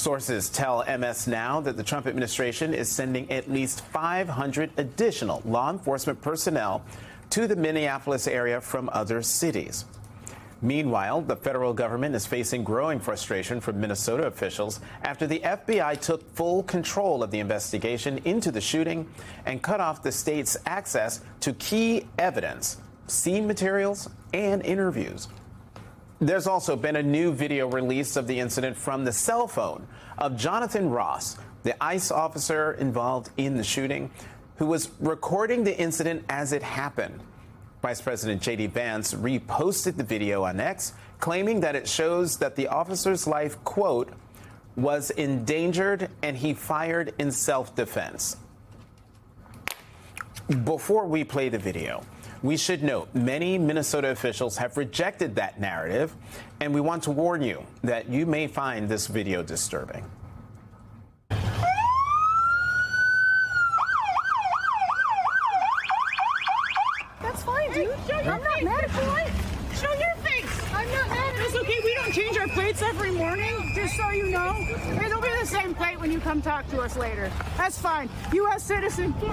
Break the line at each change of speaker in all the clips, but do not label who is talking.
Sources tell MS Now that the Trump administration is sending at least 500 additional law enforcement personnel to the Minneapolis area from other cities. Meanwhile, the federal government is facing growing frustration from Minnesota officials after the FBI took full control of the investigation into the shooting and cut off the state's access to key evidence, scene materials, and interviews. There's also been a new video release of the incident from the cell phone of Jonathan Ross, the ICE officer involved in the shooting, who was recording the incident as it happened. Vice President J.D. Vance reposted the video on X, claiming that it shows that the officer's life, quote, was endangered and he fired in self-defense. Before we play the video, we should note many Minnesota officials have rejected that narrative, and we want to warn you that you may find this video disturbing.
That's fine, dude. I'm not mad at you. Show your face. I'm not mad at you. It's okay. We don't change our plates every morning, just so you know. It'll be the same plate when you come talk to us later. That's fine. U.S. citizen. You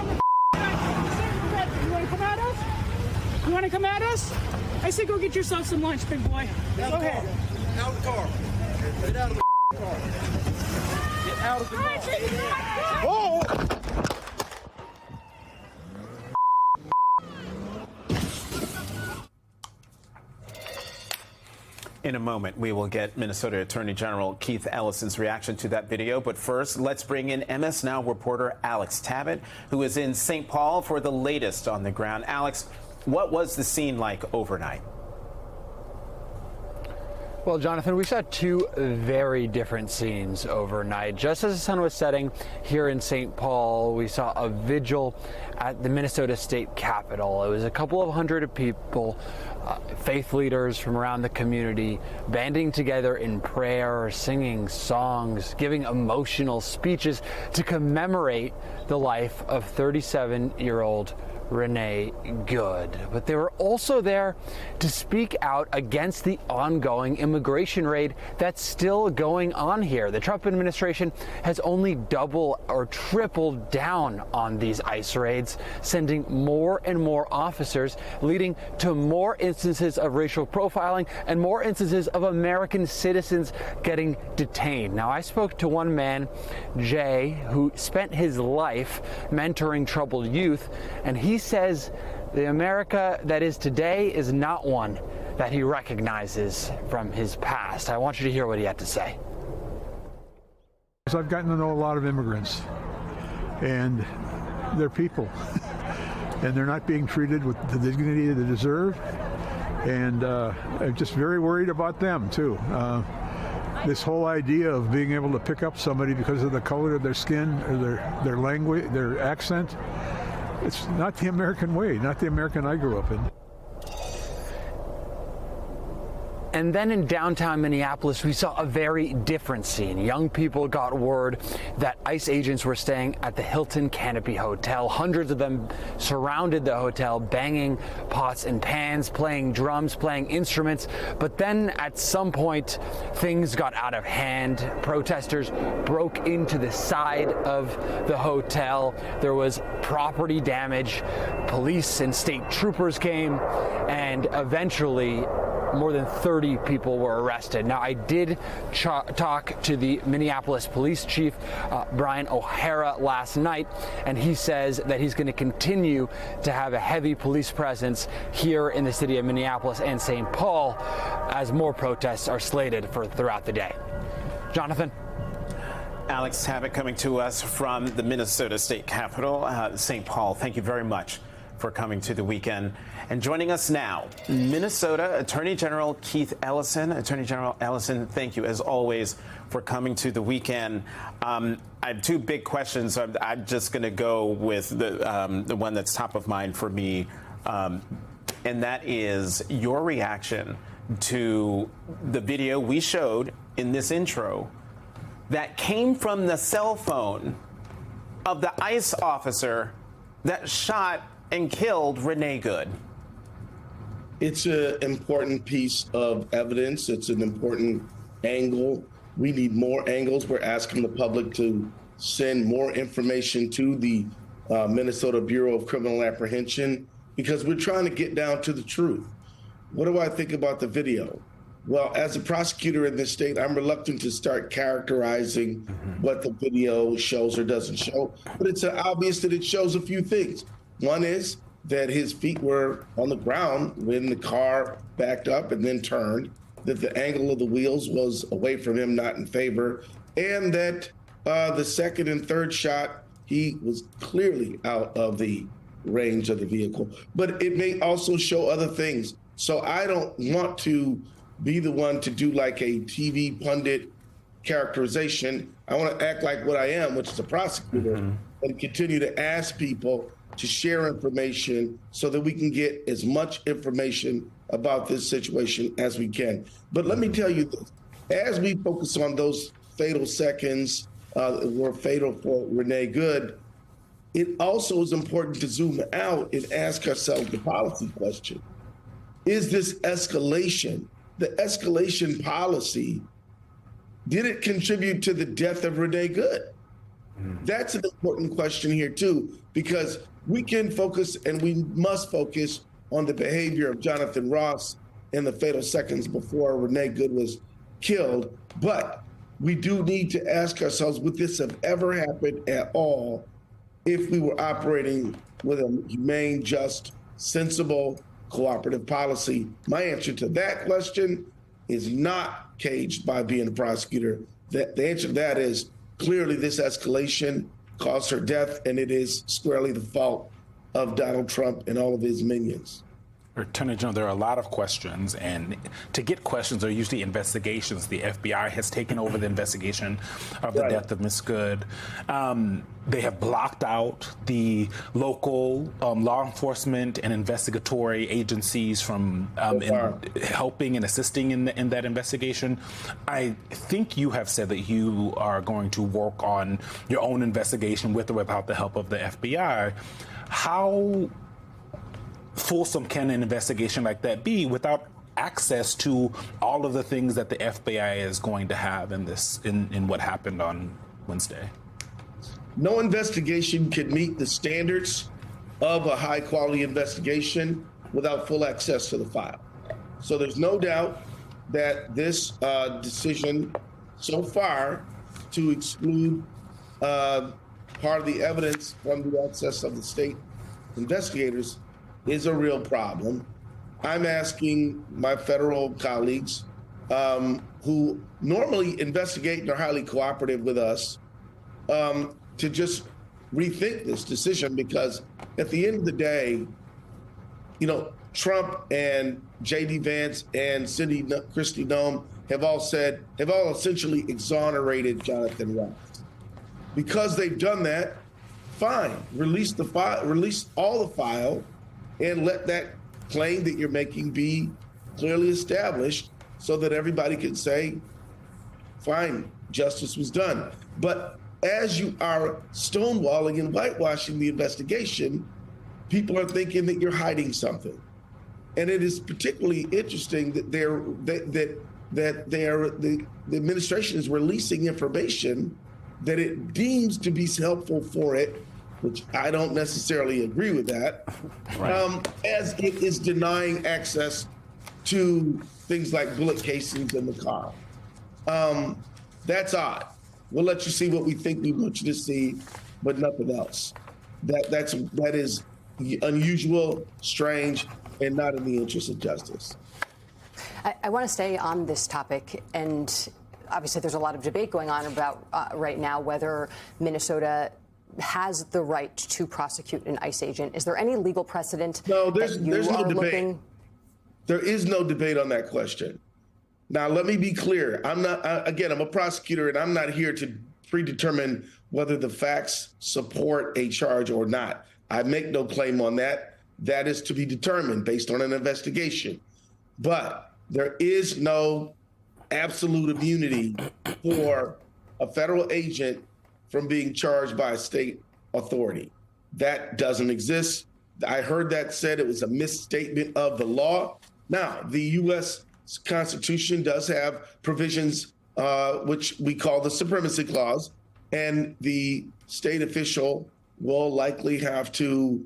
want to come at us? You want to come at us? I say go get yourself some lunch, big boy. Go ahead.
Out of the car. Get out of the car. Get out of the car.
Oh! In a moment, we will get Minnesota Attorney General Keith Ellison's reaction to that video. But first, let's bring in MS Now reporter Alex Tabbitt, who is in St. Paul for the latest on the ground. Alex, what was the scene like overnight?
Well, Jonathan, we saw two very different scenes overnight. Just as the sun was setting here in St. Paul, we saw a vigil at the Minnesota State Capitol. It was a couple of hundred people, faith leaders from around the community, banding together in prayer, singing songs, giving emotional speeches to commemorate the life of 37-year-old Renee Good. But they were also there to speak out against the ongoing immigration raid that's still going on here. The Trump administration has only doubled or tripled down on these ICE raids, sending more and more officers, leading to more instances of racial profiling and more instances of American citizens getting detained. Now, I spoke to one man, Jay, who spent his life mentoring troubled youth, and he says the America that is today is not one that he recognizes from his past. I want you to hear what he had to say.
I've gotten to know a lot of immigrants, and they're people, and they're not being treated with the dignity they deserve, and I'm just very worried about them, too. This whole idea of being able to pick up somebody because of the color of their skin or their language, their accent, it's not the American way, not the American I grew up in.
And then in downtown Minneapolis, we saw a very different scene. Young people got word that ICE agents were staying at the Hilton Canopy Hotel. Hundreds of them surrounded the hotel, banging pots and pans, playing drums, playing instruments. But then at some point, things got out of hand. Protesters broke into the side of the hotel. There was property damage. Police and state troopers came, and eventually more than 30 people were arrested. Now, I did talk to the Minneapolis police chief, Brian O'Hara, last night, and he says that he's going to continue to have a heavy police presence here in the city of Minneapolis and St. Paul as more protests are slated for throughout the day. Jonathan?
Alex Tabbitt coming to us from the Minnesota State Capitol, St. Paul. Thank you very much for coming to the weekend. And joining us now, Minnesota Attorney General Keith Ellison. Attorney General Ellison, thank you, as always, for coming to the weekend. I have two big questions. I'm just going to go with the one that's top of mind for me, and that is your reaction to the video we showed in this intro that came from the cell phone of the ICE officer that shot and killed Renee Good.
It's an important piece of evidence. It's an important angle We need more angles. We're asking the public to send more information to the Minnesota Bureau of Criminal Apprehension because we're trying to get down to the truth. What do I think about the video? Well, as a prosecutor in this state, I'm reluctant to start characterizing what the video shows or doesn't show, but it's obvious that it shows a few things. One is that his feet were on the ground when the car backed up and then turned, that the angle of the wheels was away from him, not in favor, and that the second and third shot, he was clearly out of the range of the vehicle. But it may also show other things. So I don't want to be the one to do like a TV pundit characterization. I want to act like what I am, which is a prosecutor, and continue to ask people to share information so that we can get as much information about this situation as we can. But let me tell you this, as we focus on those fatal seconds were fatal for Renee Good, it also is important to zoom out and ask ourselves the policy question. Is this escalation, the escalation policy, did it contribute to the death of Renee Good? That's an important question here too, because we can focus and we must focus on the behavior of Jonathan Ross in the fatal seconds before Renee Good was killed. But we do need to ask ourselves, would this have ever happened at all if we were operating with a humane, just, sensible, cooperative policy? My answer to that question is not caged by being a prosecutor. The answer to that is clearly this escalation caused her death, and it is squarely the fault of Donald Trump and all of his minions.
Attorney General, there are a lot of questions, and to get questions are usually investigations. The FBI has taken over the investigation of the death of Ms. Good. They have blocked out the local law enforcement and investigatory agencies from helping and assisting in that investigation. I think you have said that you are going to work on your own investigation with or without the help of the FBI. How fulsome can an investigation like that be without access to all of the things that the FBI is going to have in what happened on Wednesday?
No investigation can meet the standards of a high quality investigation without full access to the file. So there's no doubt that this decision so far to exclude part of the evidence from the access of the state investigators is a real problem. I'm asking my federal colleagues who normally investigate and are highly cooperative with us to just rethink this decision, because at the end of the day, you know, Trump and J.D. Vance and Cindy Christie Nome have all essentially exonerated Jonathan Ross. Because they've done that, fine, release the file, release all the file, and let that claim that you're making be clearly established so that everybody can say, fine, justice was done. But as you are stonewalling and whitewashing the investigation, people are thinking that you're hiding something. And it is particularly interesting that the administration is releasing information that it deems to be helpful for it, which I don't necessarily agree with that, as it is denying access to things like bullet casings in the car. That's odd. We'll let you see what we think we want you to see, but nothing else. That is unusual, strange, and not in the interest of justice.
I want to stay on this topic, and obviously there's a lot of debate going on about right now whether Minnesota has the right to prosecute an ICE agent. Is there any legal precedent?
No, there's no debate. There is no debate on that question. Now, let me be clear. I'm a prosecutor, and I'm not here to predetermine whether the facts support a charge or not. I make no claim on that. That is to be determined based on an investigation. But there is no absolute immunity for a federal agent from being charged by a state authority. That doesn't exist. I heard that said. It was a misstatement of the law. Now, the U.S. Constitution does have provisions which we call the Supremacy Clause, and the state official will likely have to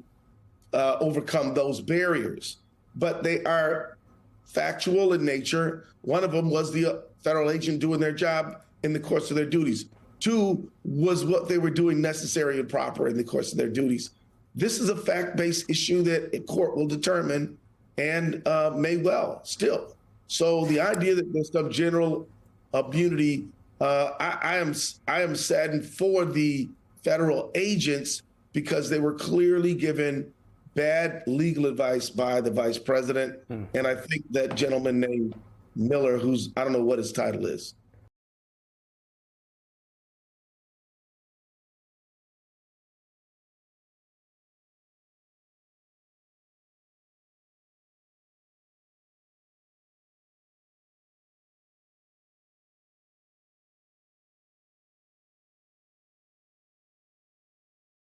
overcome those barriers. But they are factual in nature. One of them was the federal agent doing their job in the course of their duties. Two was what they were doing necessary and proper in the course of their duties. This is a fact-based issue that a court will determine and may well still. So the idea that there's some general immunity, I am saddened for the federal agents because they were clearly given bad legal advice by the vice president. And I think that gentleman named Miller, I don't know what his title is.